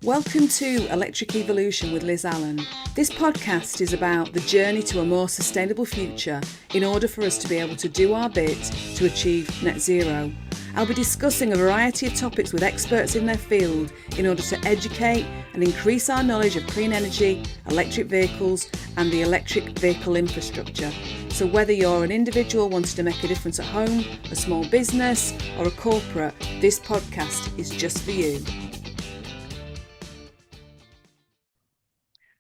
Welcome to Electric Evolution with Liz Allan. This podcast is about the journey to a more sustainable future in order for us to be able to do our bit to achieve net zero. I'll be discussing a variety of topics with experts in their field in order to educate and increase our knowledge of clean energy, electric vehicles and the electric vehicle infrastructure. So whether you're an individual wanting to make a difference at home, a small business or a corporate, this podcast is just for you.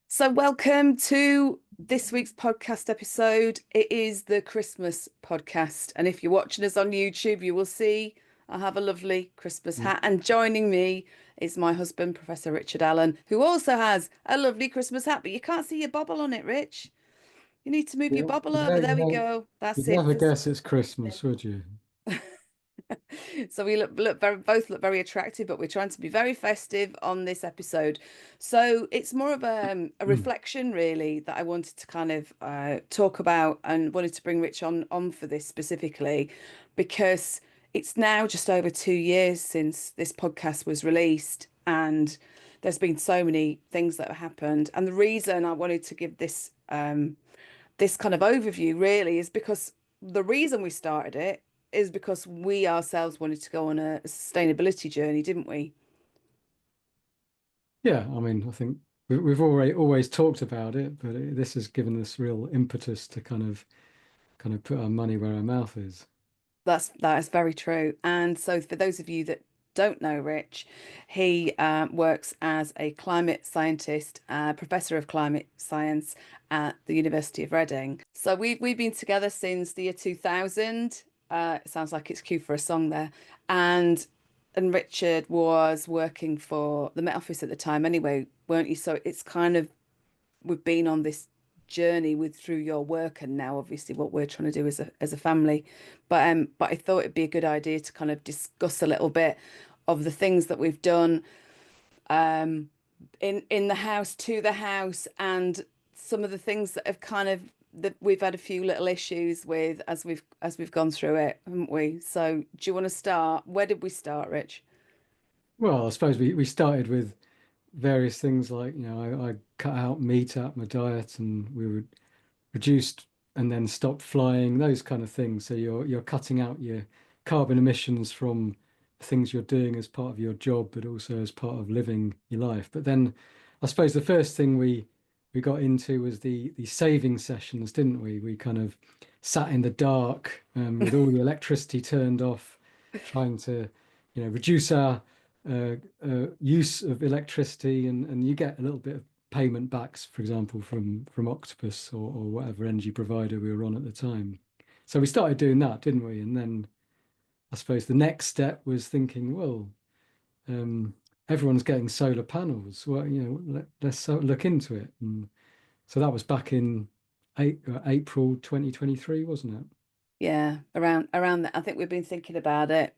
So welcome to this week's podcast episode. It is the Christmas podcast. And if you're watching us on YouTube, you will see I have a lovely Christmas hat. And joining me is my husband, Professor Richard Allan, who also has a lovely Christmas hat. But you can't see your bobble on it, Rich. You need to move your bobble over. There we go. That's it. You'd never guess it's Christmas, would you? So we both look very attractive, but we're trying to be very festive on this episode. So it's more of a reflection, really, that I wanted to kind of talk about, and wanted to bring Rich on for this specifically, because it's now just over 2 years since this podcast was released, and there's been so many things that have happened. And the reason I wanted to give this this kind of overview really is because the reason we started it is because we ourselves wanted to go on a sustainability journey, didn't we? Yeah, I mean, I think we've always talked about it, but this has given us real impetus to kind of put our money where our mouth is. That is very true. And so for those of you that don't know Rich, he works as a climate scientist, professor of climate science at the University of Reading. So we've been together since the year 2000. It sounds like it's cue for a song there. And Richard was working for the Met Office at the time anyway, weren't you? So it's kind of, we've been on this journey through your work, and now obviously what we're trying to do as a family. But I thought it'd be a good idea to kind of discuss a little bit of the things that we've done in the house, to the house, and some of the things that have kind of that we've had a few little issues with as we've gone through it, haven't we? So do you want to start? Where did we start, Rich? Well, I suppose we started with various things like, I cut out meat out of my diet, and we would reduced and then stopped flying, those kind of things. So you're cutting out your carbon emissions from things you're doing as part of your job, but also as part of living your life. But then I suppose the first thing we got into was the saving sessions, didn't we? We kind of sat in the dark with all the electricity turned off, trying to, reduce our use of electricity, and you get a little bit of payment backs, for example, from Octopus or whatever energy provider we were on at the time. So we started doing that, didn't we? And then I suppose the next step was thinking, well, everyone's getting solar panels. Well, let's look into it. And so that was back in April 2023, wasn't it? Yeah, around that. I think we've been thinking about it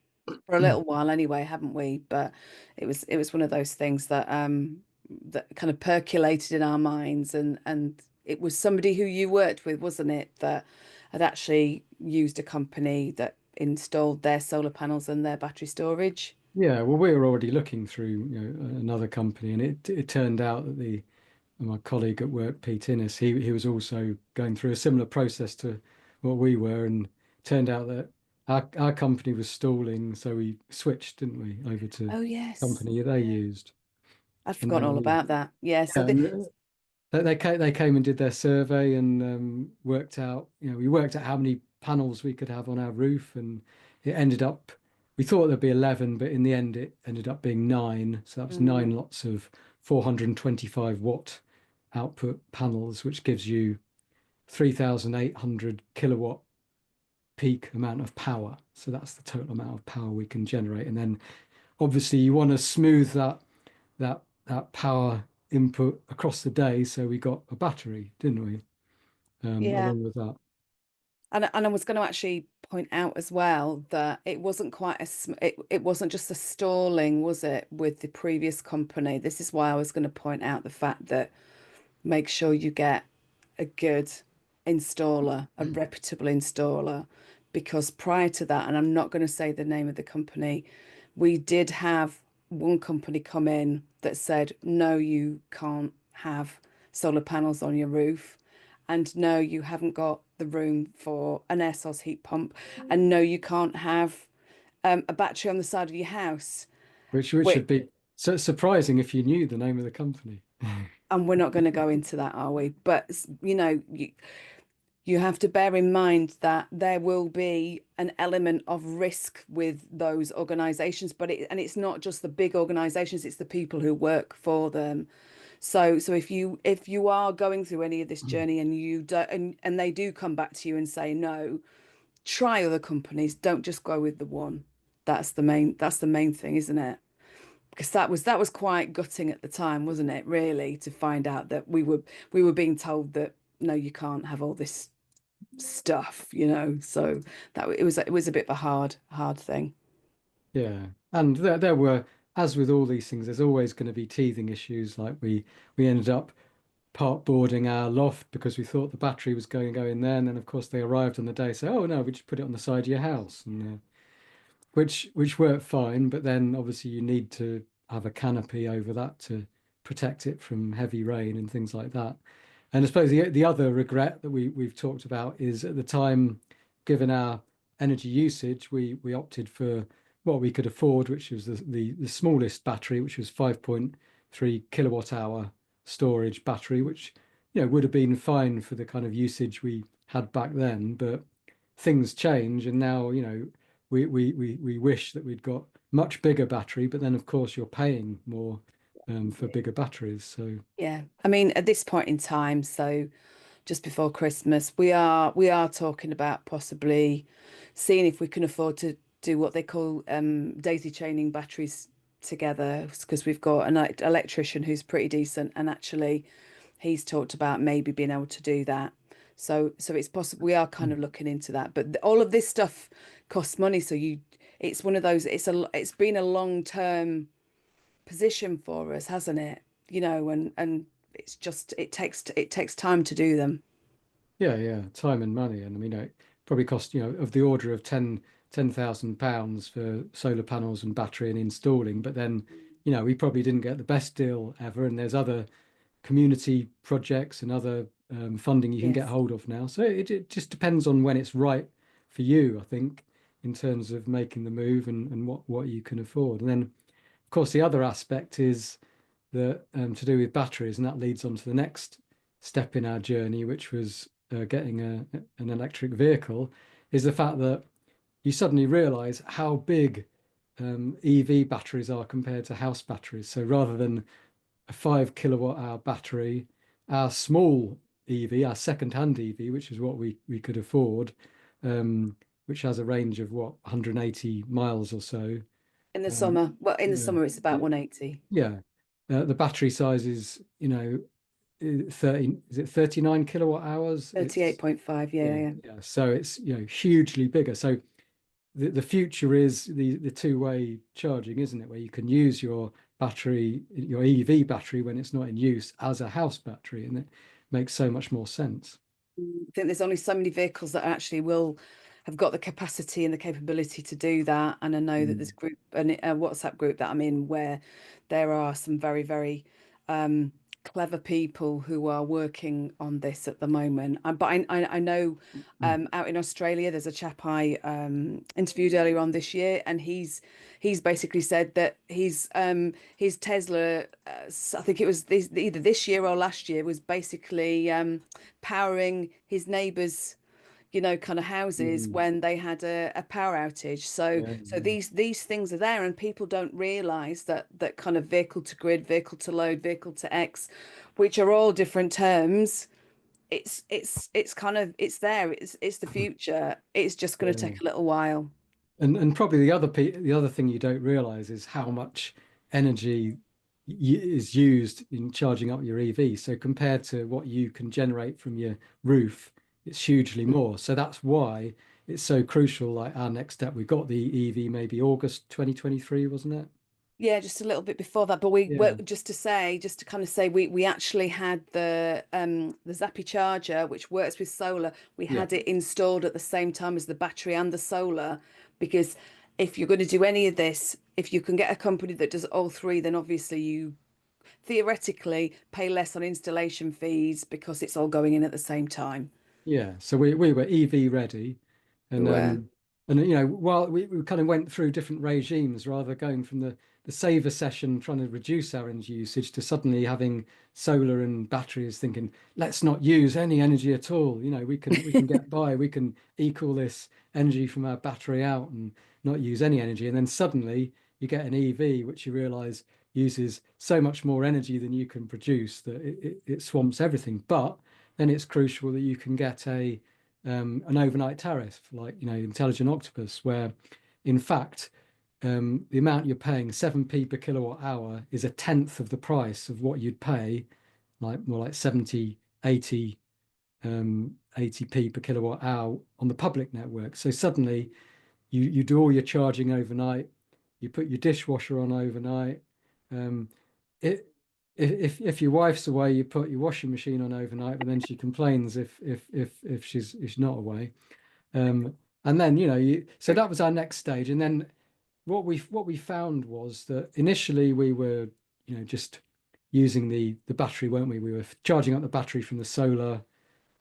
for a little while anyway, haven't we? But it was one of those things that that kind of percolated in our minds, and it was somebody who you worked with, wasn't it, that had actually used a company that installed their solar panels and their battery storage. Yeah, well, we were already looking through, another company, and it turned out that my colleague at work, Pete Innes, he was also going through a similar process to what we were, and turned out that our company was stalling, so we switched, didn't we, over to Oh the yes, company they used. I'd And forgotten all then about that. Yeah, so they came and did their survey, and worked out, we worked out how many panels we could have on our roof, and it ended up, we thought there'd be 11, but in the end it ended up being 9. So that was 9 lots of 425 watt output panels, which gives you 3,800 kilowatt peak amount of power. So that's the total amount of power we can generate. And then obviously you want to smooth that power input across the day. So we got a battery, didn't we? yeah. Along with that. And I was going to actually point out as well that it wasn't quite it wasn't just a stalling, was it, with the previous company? This is why I was going to point out the fact that make sure you get a good installer, a reputable installer, because prior to that, and I'm not going to say the name of the company, we did have one company come in that said, no, you can't have solar panels on your roof. And no, you haven't got the room for an air source heat pump. And no, you can't have a battery on the side of your house. which Which, would be so surprising if you knew the name of the company. and we're not going to go into that, are we? But you have to bear in mind that there will be an element of risk with those organizations, but it's not just the big organizations, it's the people who work for them. So if you are going through any of this journey and you don't and they do come back to you and say no, try other companies, don't just go with the one. That's the main thing, isn't it? Because that was quite gutting at the time, wasn't it, really, to find out that we were being told that no, you can't have all this stuff. So that it was a bit of a hard thing. Yeah, and there were, as with all these things, there's always going to be teething issues. Like we ended up part boarding our loft because we thought the battery was going to go in there, and then of course they arrived on the day, so oh no, we just put it on the side of your house, and which worked fine. But then obviously you need to have a canopy over that to protect it from heavy rain and things like that. And I suppose the other regret that we've talked about is at the time, given our energy usage, we opted for what we could afford, which was the smallest battery, which was 5.3 kilowatt hour storage battery, which would have been fine for the kind of usage we had back then. But things change, and now we wish that we'd got much bigger battery, but then of course you're paying more for bigger batteries. So Yeah, I mean, at this point in time, so just before Christmas, we are talking about possibly seeing if we can afford to do what they call daisy chaining batteries together, because we've got an electrician who's pretty decent, and actually he's talked about maybe being able to do that. So it's possible we are kind of looking into that, but all of this stuff costs money. So it's one of those. It's been a long term position for us, hasn't it? And it's just it takes time to do them. yeah, time and money, and I mean it probably cost of the order of 10,000 pounds for solar panels and battery and installing. But then we probably didn't get the best deal ever, and there's other community projects and other funding you can get Yes. hold of now. So it just depends on when it's right for you, I think, in terms of making the move and what you can afford. And then, of course, the other aspect is that to do with batteries, and that leads on to the next step in our journey, which was getting an electric vehicle, is the fact that you suddenly realize how big EV batteries are compared to house batteries. So rather than a 5 kilowatt hour battery, our small EV, our second-hand EV, which is what we could afford, which has a range of 180 miles or so. In the Um, summer, well, in the yeah, summer it's about 180. yeah. The battery size is, 30, is it 39 kilowatt hours? It's 38.5, yeah, yeah, yeah. yeah. So it's, hugely bigger. So the future is the two-way charging, isn't it? Where you can use your battery, your EV battery when it's not in use as a house battery, and it makes so much more sense. I think there's only so many vehicles that actually will have got the capacity and the capability to do that. And I know that there's Mm. a WhatsApp group that I'm in where there are some very, very clever people who are working on this at the moment. But I know out in Australia, there's a chap I interviewed earlier on this year, and he's basically said that his Tesla, I think it was either this year or last year, was basically powering his neighbours, kind of houses Mm. when they had a power outage. So Yeah, so these things are there, and people don't realize that kind of vehicle to grid, vehicle to load, vehicle to X, which are all different terms. It's kind of it's there. It's the future. It's just going to yeah. take a little while. And probably the other thing you don't realize is how much energy is used in charging up your EV. So compared to what you can generate from your roof, it's hugely more. So that's why it's so crucial. Like our next step, we got the EV maybe August 2023, wasn't it? Yeah, just a little bit before that, but we were Yeah, just to kind of say we actually had the Zappy charger, which works with solar. We yeah. had it installed at the same time as the battery and the solar, because if you're going to do any of this, if you can get a company that does all three, then obviously you theoretically pay less on installation fees because it's all going in at the same time. Yeah, so we were EV ready, and Where, while we kind of went through different regimes, rather going from the saver session trying to reduce our energy usage to suddenly having solar and batteries, thinking let's not use any energy at all. We can get by, we can equal this energy from our battery out and not use any energy, and then suddenly you get an EV, which you realize uses so much more energy than you can produce that it swamps everything. But then it's crucial that you can get a an overnight tariff, like Intelligent Octopus, where in fact the amount you're paying, 7p per kilowatt hour, is a tenth of the price of what you'd pay, like more like 70, 80, 80p per kilowatt hour on the public network. So suddenly you do all your charging overnight, you put your dishwasher on overnight. Um, it if your wife's away, you put your washing machine on overnight, but then she complains if she's not away. And then so that was our next stage. And then what we found was that initially we were just using the battery, weren't we? We were charging up the battery from the solar,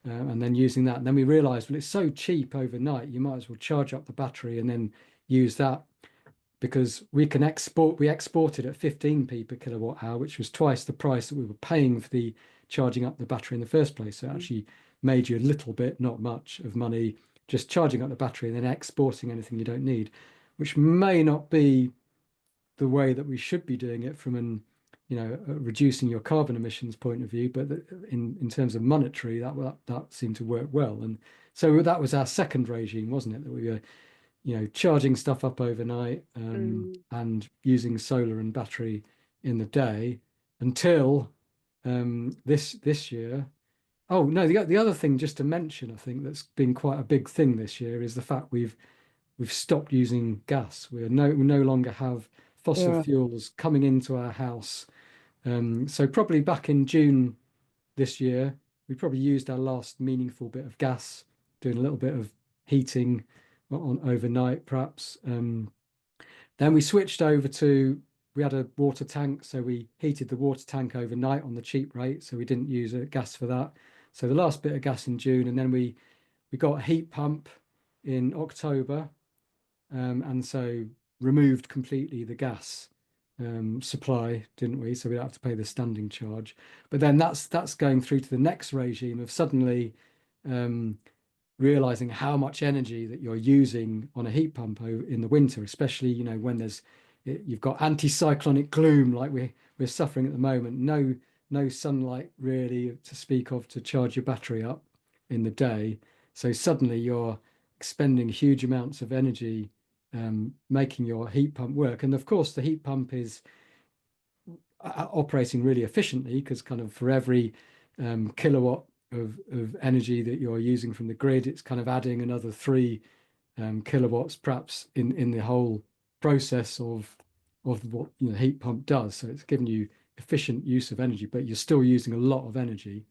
and then using that. And then we realized, well, it's so cheap overnight, you might as well charge up the battery and then use that, because we exported at 15p per kilowatt hour, which was twice the price that we were paying for the charging up the battery in the first place. So it actually made you a little bit, not much, of money just charging up the battery and then exporting anything you don't need, which may not be the way that we should be doing it from an reducing your carbon emissions point of view, but in terms of monetary, that seemed to work well. And so that was our second regime, wasn't it? That we were charging stuff up overnight, mm, and using solar and battery in the day until this year. Oh no, the other thing just to mention, I think that's been quite a big thing this year is the fact we've stopped using gas. We no longer have fossil yeah. fuels coming into our house. So probably back in June this year, we probably used our last meaningful bit of gas, doing a little bit of heating on overnight, perhaps. Then we switched over to we had a water tank, so we heated the water tank overnight on the cheap rate, so we didn't use a gas for that. So the last bit of gas in June, and then we got a heat pump in October, and so removed completely the gas supply, didn't we? So we don't have to pay the standing charge. But then that's going through to the next regime of suddenly um, realizing how much energy that you're using on a heat pump in the winter, especially when you've got anticyclonic gloom like we're suffering at the moment. No sunlight really to speak of to charge your battery up in the day. So suddenly you're expending huge amounts of energy making your heat pump work. And of course, the heat pump is operating really efficiently because kind of for every kilowatt of energy that you're using from the grid, it's kind of adding another 3 kilowatts perhaps in the whole process of what the heat pump does. So it's giving you efficient use of energy, but you're still using a lot of energy.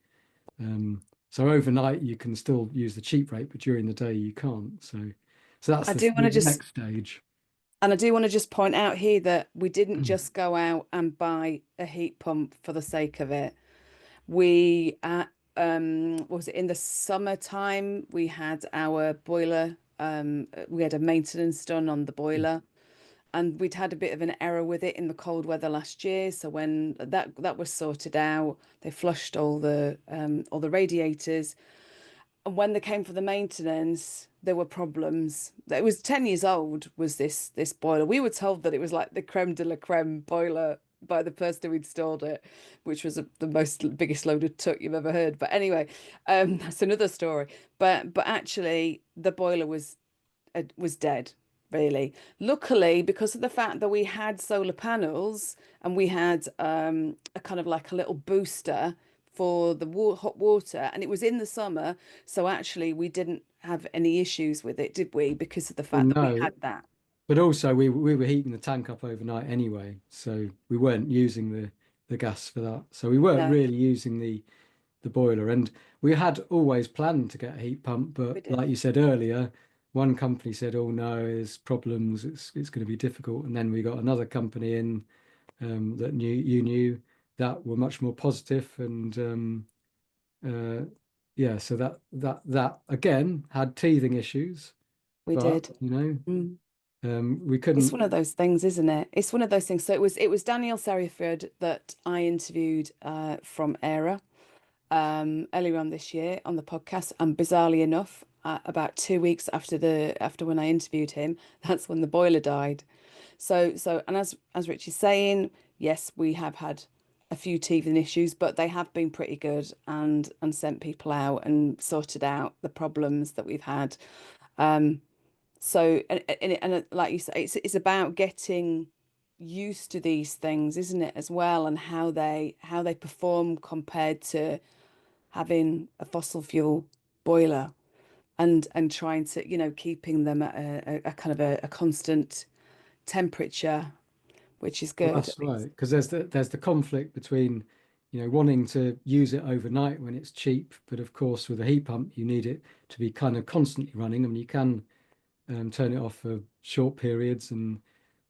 So overnight you can still use the cheap rate, but during the day you can't. So that's I do want the to just next stage. And I do want to just point out here that we didn't just go out and buy a heat pump for the sake of it. We what was it, in the summertime, we had our boiler, we had a maintenance done on the boiler, and we'd had a bit of an error with it in the cold weather last year. So when that was sorted out, they flushed all the radiators. And when they came for the maintenance, there were problems. It was 10 years old, was this boiler. We were told that it was like the creme de la creme boiler by the person who installed it, which was the most biggest load of tuck you've ever heard. But anyway, that's another story. But actually, the boiler was dead, really. Luckily, because of the fact that we had solar panels and we had a kind of like a little booster for the hot water, and it was in the summer, so actually we didn't have any issues with it, did we? Because of the Well, fact that we no, had that. but also we were heating the tank up overnight anyway, so we weren't using the gas for that. So we weren't No, really using the boiler, and we had always planned to get a heat pump, we but did. like you said earlier, one company said, "Oh no, there's problems. It's going to be difficult." And then we got another company in that knew that were much more positive, and uh, yeah, so that again had teething issues, We but did. you know, Mm. we It's couldn't. one of those things, isn't it? It's one of those things. So it was Daniel Seriford that I interviewed from ERA earlier on this year on the podcast, and bizarrely enough, about 2 weeks after when I interviewed him, that's when the boiler died. And as Rich is saying, yes, we have had a few teething issues, but they have been pretty good and sent people out and sorted out the problems that we've had. Um, like you say, it's about getting used to these things, isn't it, as well, and how they perform compared to having a fossil fuel boiler and trying to, keeping them at a kind of a constant temperature, which is Well, good. that's right, because there's the conflict between, wanting to use it overnight when it's cheap, but of course with a heat pump you need it to be kind of constantly running. I mean, you can turn it off for short periods, and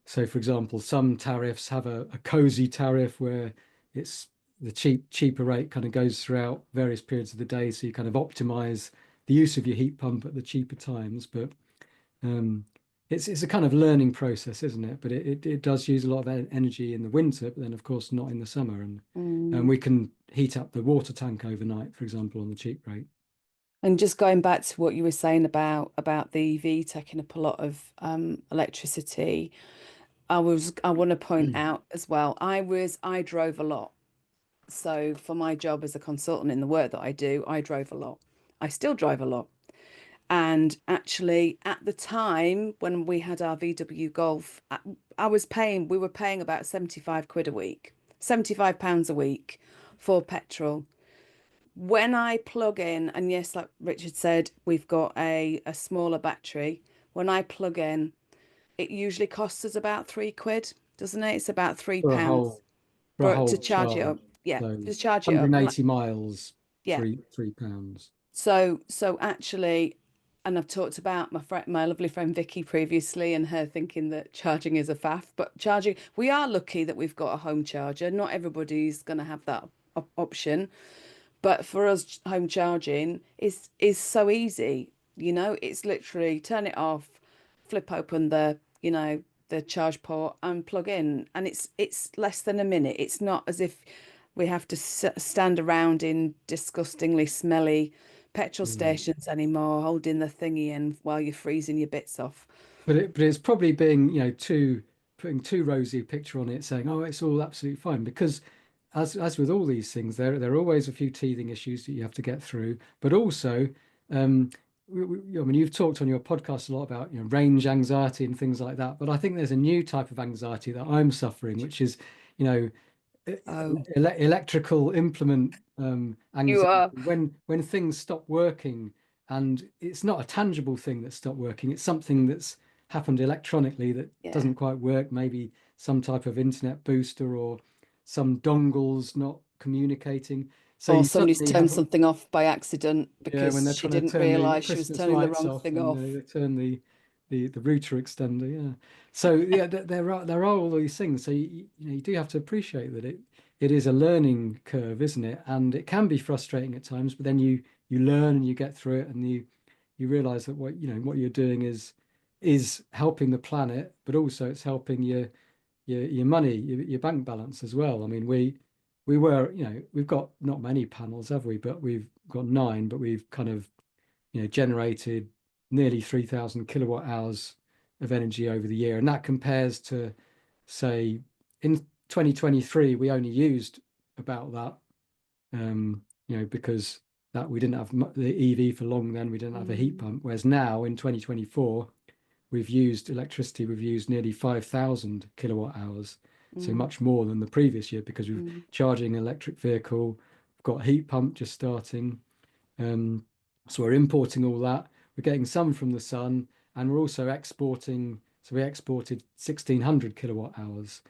so for example, some tariffs have a cozy tariff where it's the cheaper rate kind of goes throughout various periods of the day, so you kind of optimize the use of your heat pump at the cheaper times, but um, it's a kind of learning process, isn't it? But it does use a lot of energy in the winter, but then of course not in the summer. And Mm. we can heat up the water tank overnight, for example, on the cheap rate. And just going back to what you were saying about the EV taking up a lot of electricity, I want to point out as well, I drove a lot. So for my job as a consultant in the work that I do, I drove a lot. I still drive a lot. And actually, at the time when we had our VW Golf, we were paying about 75 quid a week, £75 a week for petrol. When I plug in, and yes, like Richard said, we've got a smaller battery. When I plug in, it usually costs us about 3 quid, doesn't it? It's about three for a pounds whole for a to whole charge it charge. up. Yeah, So to charge it up. 180 miles, Yeah. £3. So actually, and I've talked about my lovely friend Vicky previously, and her thinking that charging is a faff, but charging, we are lucky that we've got a home charger. Not everybody's going to have that option, but for us, home charging is so easy. It's literally turn it off, flip open the charge port and plug in, and it's less than a minute. It's not as if we have to stand around in disgustingly smelly petrol Yeah. stations anymore, holding the thingy in while you're freezing your bits off. But it's probably being, too putting too rosy a picture on it, saying, "Oh, it's all absolutely fine." Because as with all these things, there are always a few teething issues that you have to get through. But also, um, I mean, you've talked on your podcast a lot about, range anxiety and things like that. But I think there's a new type of anxiety that I'm suffering, which is, you know, Oh, electrical implement you anxiety are. when things stop working, and it's not a tangible thing that stopped working, it's something that's happened electronically that Yeah. doesn't quite work, maybe some type of internet booster or some dongles not communicating, so Or you somebody's suddenly turned have, something off by accident yeah, when because they're she trying to didn't turn the realize she was Christmas turning the lights wrong off, thing and off. they turn the router extender. Yeah. So yeah, there are all these things. So you do have to appreciate that it is a learning curve, isn't it? And it can be frustrating at times, but then you learn and you get through it, and you realize that what you're doing is helping the planet, but also it's helping your money, your bank balance as well. I mean, we've got not many panels, have we? But we've got nine, but we've kind of, generated nearly 3,000 kilowatt hours of energy over the year. And that compares to, say, in 2023, we only used about that, because that we didn't have the EV for long then, we didn't have a heat Mm, pump. Whereas now in 2024, we've used nearly 5,000 kilowatt hours, so mm, much more than the previous year because we've mm, charging an electric vehicle, we've got a heat pump just starting. Um, so we're importing all that. We're getting some from the sun, and we're also exporting. So we exported 1,600 kilowatt hours.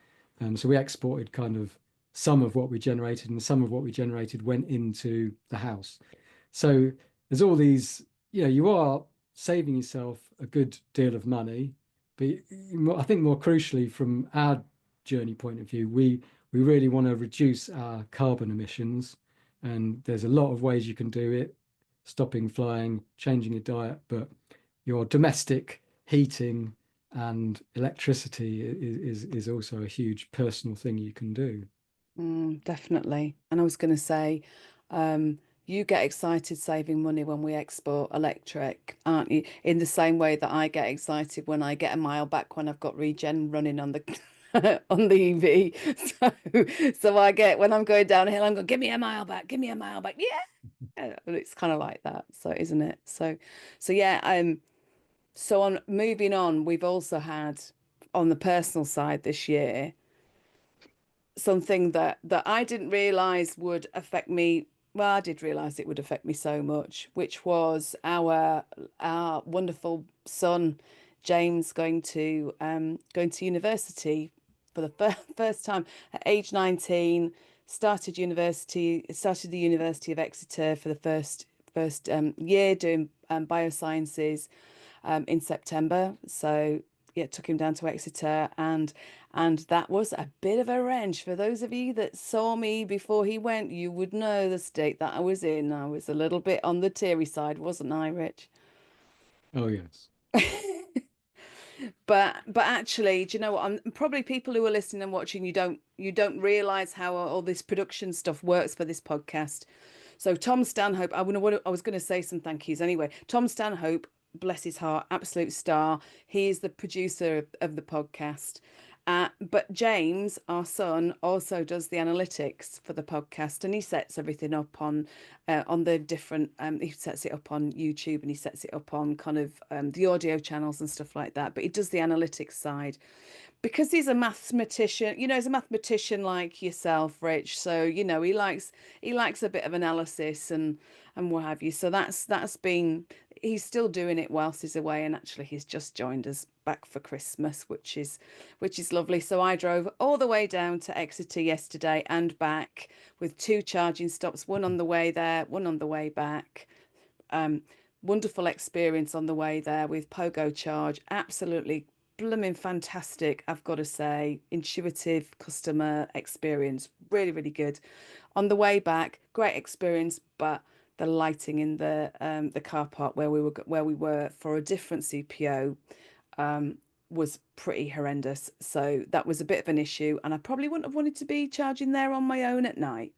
So we exported kind of some of what we generated, and some of what we generated went into the house. So there's all these, you are saving yourself a good deal of money. But I think more crucially, from our journey point of view, we really want to reduce our carbon emissions. And there's a lot of ways you can do it, stopping flying, changing your diet, but your domestic heating and electricity is also a huge personal thing you can do. Definitely. And I was going to say, um, you get excited saving money when we export electric, aren't you? In the same way that I get excited when I get a mile back when I've got regen running on the on the EV. So I get when I'm going downhill, I'm going, give me a mile back, give me a mile back. Yeah. And it's kind of like that. So isn't it? So yeah, so on moving on, we've also had on the personal side this year something that I didn't realize would affect me. Well, I did realize it would affect me so much, which was our wonderful son James going to university for the first time at age 19. Started the University of Exeter for the first year doing biosciences in September. So yeah, it took him down to Exeter, and that was a bit of a wrench. For those of you that saw me before he went, you would know the state that I was in. I was a little bit on the teary side, wasn't I, Rich? Oh, yes. But actually, do you know what? Probably people who are listening and watching, you don't realize how all this production stuff works for this podcast. So Tom Stanhope, I was going to say some thank yous anyway. Tom Stanhope, bless his heart, absolute star. He is the producer of the podcast. But James, our son, also does the analytics for the podcast, and he sets everything up on the different. He sets it up on YouTube, and he sets it up on kind of the audio channels and stuff like that. But he does the analytics side because he's a mathematician. He's a mathematician like yourself, Rich. So he likes a bit of analysis and what have you. So that's been he's still doing it whilst he's away, and actually he's just joined us back for Christmas, which is lovely. So I drove all the way down to Exeter yesterday and back with two charging stops, one on the way there, one on the way back. Um, Wonderful experience on the way there with Pogo Charge. Absolutely blooming fantastic, I've got to say. Intuitive customer experience. Really, really good. On the way back, great experience, but the lighting in the car park where we were for a different CPO was pretty horrendous. So that was a bit of an issue, and I probably wouldn't have wanted to be charging there on my own at night.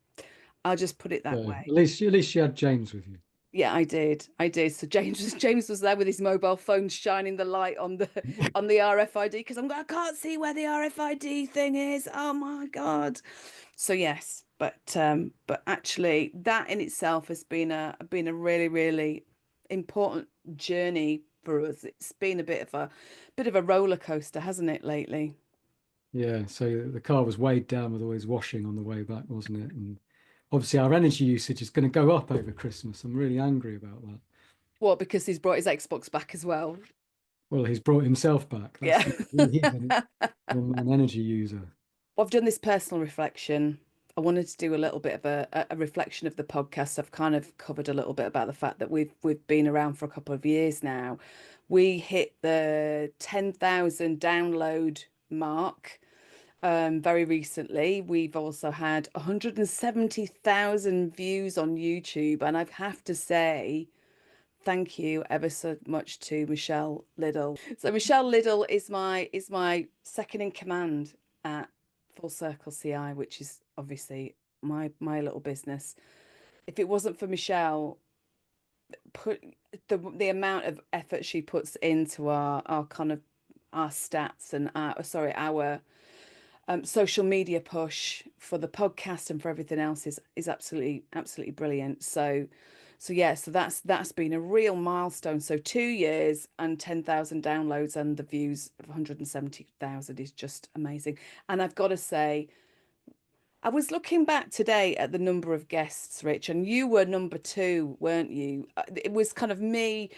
I'll just put it that So way. at least you had James with you. Yeah, I did. I did. So James was there with his mobile phone shining the light on the RFID because I can't see where the RFID thing is. Oh my God. So yes, but actually that in itself has been a really, really important journey for us. It's been a bit of a roller coaster, hasn't it, lately? Yeah, so the car was weighed down with all his washing on the way back, wasn't it? And obviously our energy usage is going to go up over Christmas. I'm really angry about that. Well, because he's brought his Xbox back as well. Well, he's brought himself back. Yeah. He's an energy user. Well, I've done this personal reflection. I wanted to do a little bit of a reflection of the podcast. I've kind of covered a little bit about the fact that we've been around for a couple of years now. We hit the 10,000 download mark very recently. We've also had 170,000 views on YouTube, and I have to say thank you ever so much to Michelle Liddell. So Michelle Liddell is my second in command at Full Circle CI, which is obviously my little business. If it wasn't for Michelle, put the amount of effort she puts into our kind of our stats and our social media push for the podcast and for everything else is absolutely brilliant. So yeah, so that's been a real milestone. So 2 years and 10,000 downloads and the views of 170,000 is just amazing. And I've got to say, I was looking back today at the number of guests, Rich, and you were number two, weren't you? It was kind of me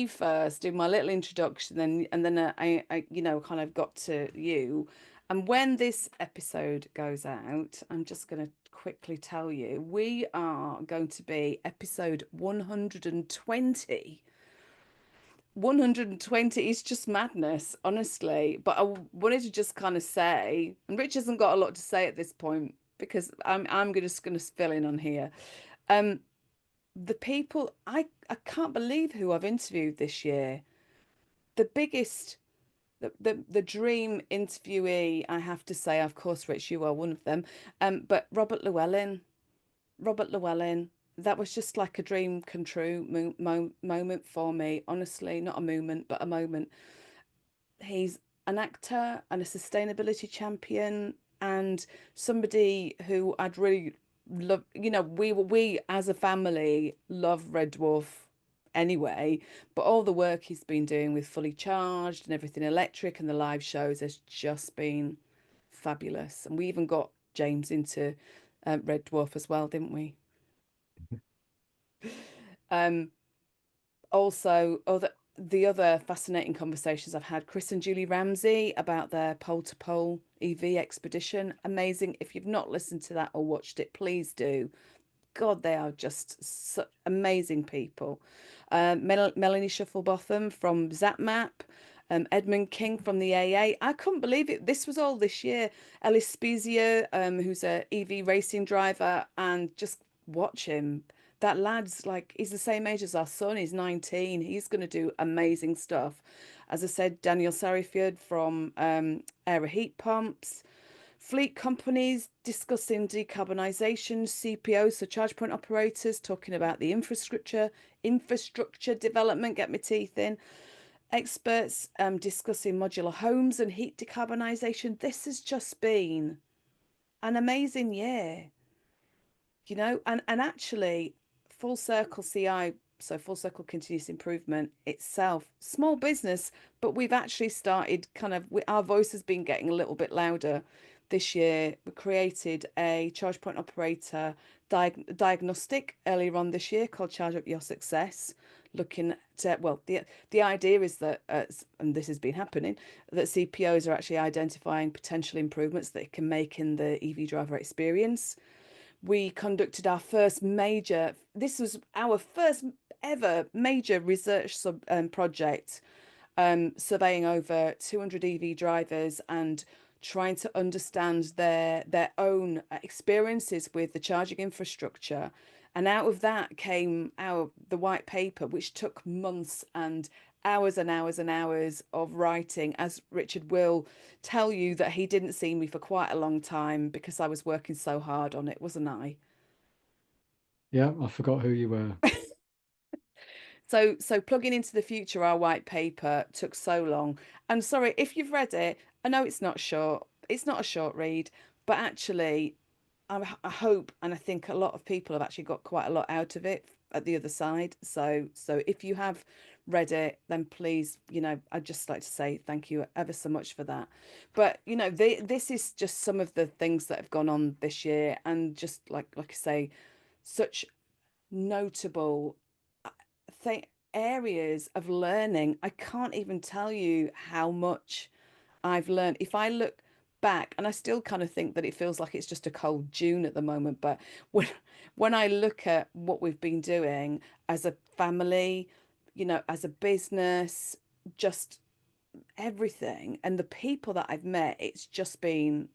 first in my little introduction, and then I kind of got to you. And when this episode goes out, I'm just going to quickly tell you, we are going to be episode 120. 120 is just madness, honestly. But I wanted to just kind of say, and Rich hasn't got a lot to say at this point because just gonna fill in on here. Um, the people I can't believe who I've interviewed this year. The biggest the dream interviewee, I have to say, of course, Rich, you are one of them. But Robert Llewellyn, that was just like a dream come true moment for me, honestly, not a moment, but a moment. He's an actor and a sustainability champion and somebody who I'd really love. We as a family love Red Dwarf anyway, but all the work he's been doing with Fully Charged and everything electric and the live shows has just been fabulous. And we even got James into Red Dwarf as well, didn't we? Um, Also, the other fascinating conversations I've had, Chris and Julie Ramsey about their pole to pole EV expedition. Amazing. If you've not listened to that or watched it, please do. God, they are just such amazing people. Melanie Shufflebotham from ZapMap, Edmund King from the AA. I couldn't believe it. This was all this year. Ellis Spezia, who's a EV racing driver, and just watch him. That lad's like, he's the same age as our son. He's 19. He's going to do amazing stuff. As I said, Daniel Sarifjord from Air Heat Pumps. Fleet companies discussing decarbonisation, CPOs, so charge point operators talking about the infrastructure development, get my teeth in. Experts discussing modular homes and heat decarbonisation. This has just been an amazing year, and actually full circle CI, so full circle continuous improvement itself, small business, but we've actually started our voice has been getting a little bit louder this year. We created a charge point operator diagnostic earlier on this year called Charge Up Your Success, looking at, well, the idea is that and this has been happening, that CPOs are actually identifying potential improvements that it can make in the EV driver experience. We conducted our first major, this was our first ever major research project, surveying over 200 EV drivers and trying to understand their own experiences with the charging infrastructure. And out of that came the white paper, which took months and hours and hours of writing, as Richard will tell you that he didn't see me for quite a long time because I was working so hard on it, wasn't I? Yeah, I forgot who you were. So plugging into the future, our white paper took so long. And sorry, if you've read it, I know it's not short. It's not a short read, but actually, I hope and I think a lot of people have actually got quite a lot out of it at the other side. So if you have read it, then please, I'd just like to say thank you ever so much for that. But this is just some of the things that have gone on this year, and just like I say, such notable th areas of learning. I can't even tell you how much I've learned. If I look back, and I still kind of think that it feels like it's just a cold June at the moment, but when I look at what we've been doing as a family, as a business, just everything, and the people that I've met, it's just been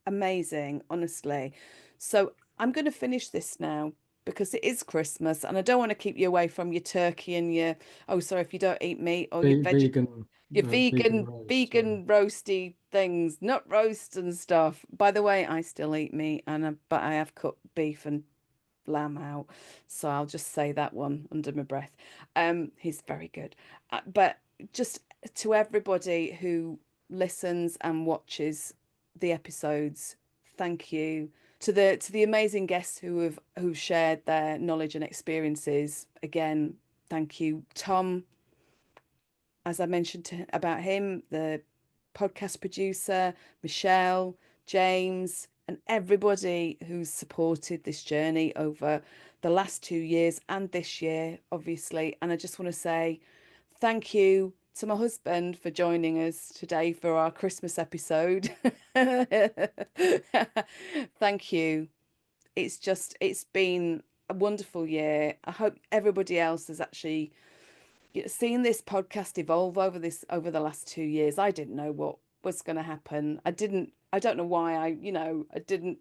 amazing, honestly. So I'm going to finish this now because it is Christmas and I don't want to keep you away from your turkey and your, oh, sorry, if you don't eat meat, or Vegan, your vegan roast. Yeah. vegan roasty things, nut roast and stuff. By the way, I still eat meat, but I have cut beef and lamb out. So I'll just say that one under my breath. He's very good. But just to everybody who listens and watches the episodes, thank you. To the amazing guests who've shared their knowledge and experiences. Again, thank you. Tom, as I mentioned about him, the podcast producer, Michelle, James, and everybody who's supported this journey over the last 2 years and this year, obviously. And I just want to say thank you to my husband for joining us today for our Christmas episode. Thank you. It's been a wonderful year. I hope everybody else has actually seeing this podcast evolve over the last 2 years, I didn't know what was going to happen. I don't know why I didn't,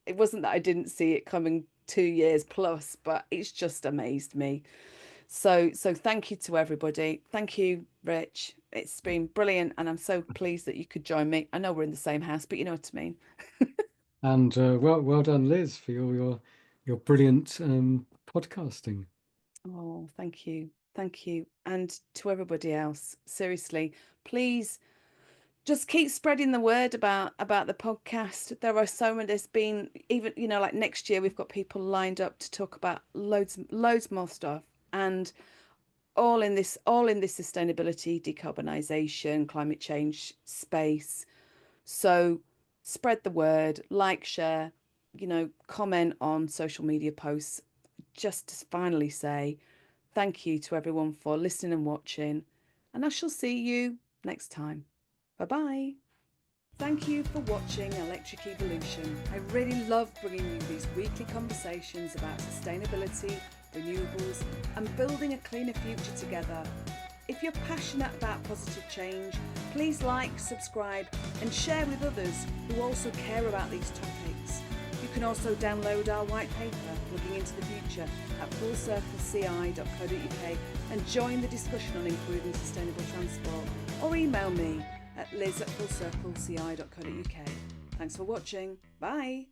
it wasn't that I didn't see it coming 2 years plus, but it's just amazed me. So thank you to everybody. Thank you, Rich. It's been brilliant, and I'm so pleased that you could join me. I know we're in the same house, but you know what I mean. And well done, Liz, for your brilliant podcasting. Oh, thank you. Thank you. And to everybody else, seriously, please just keep spreading the word about the podcast. There are so many, there's been even, like next year we've got people lined up to talk about loads more stuff. And all in this sustainability, decarbonisation, climate change space. So spread the word, like, share, comment on social media posts. Just to finally say thank you to everyone for listening and watching, and I shall see you next time. Bye bye. Thank you for watching Electric Evolution. I really love bringing you these weekly conversations about sustainability, renewables, and building a cleaner future together. If you're passionate about positive change, please like, subscribe, and share with others who also care about these topics. You can also download our white paper, Looking into the Future, at fullcircleci.co.uk and join the discussion on improving sustainable transport, or email me at liz@fullcircleci.co.uk. Thanks for watching. Bye.